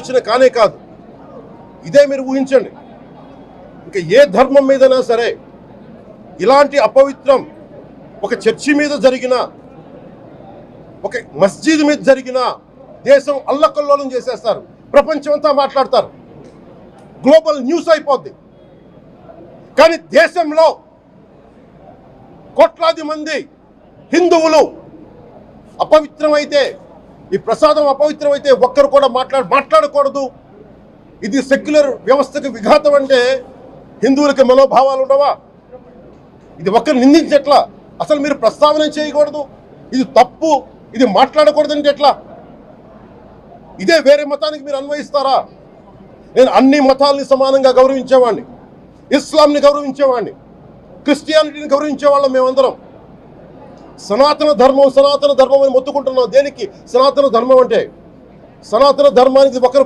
ఆలోచన కానే కాదు. ఇదే మీరు ఊహించండి, ఇంకా ఏ ధర్మం మీదైనా సరే ఇలాంటి అపవిత్రం ఒక చర్చి మీద జరిగిన, ఒక మస్జిద్ మీద జరిగిన దేశం అల్లకల్లోలం చేసేస్తారు, ప్రపంచం అంతా మాట్లాడతారు, గ్లోబల్ న్యూస్ అయిపోద్ది. కానీ దేశంలో కోట్లాది మంది హిందువులు అపవిత్రమైతే, ఈ ప్రసాదం అపవిత్రమైతే ఒక్కరు కూడా మాట్లాడకూడదు, ఇది సెక్యులర్ వ్యవస్థకు విఘాతం అంటే హిందువులకి మనోభావాలు ఉండవా? ఇది ఒక్కరు నిందించట్లా, అసలు మీరు ప్రస్తావన చేయకూడదు, ఇది తప్పు, ఇది మాట్లాడకూడదంటే ఎట్లా? ఇదే వేరే మతానికి మీరు అన్వయిస్తారా? నేను అన్ని మతాలని సమానంగా గౌరవించేవాడిని, ఇస్లాంని గౌరవించేవాడిని, క్రిస్టియానిటీని గౌరవించేవాళ్ళం మేమందరం. సనాతన ధర్మం అని మొత్తుకుంటున్నాం. దేనికి సనాతన ధర్మం అంటే? సనాతన ధర్మానికి ఒకరు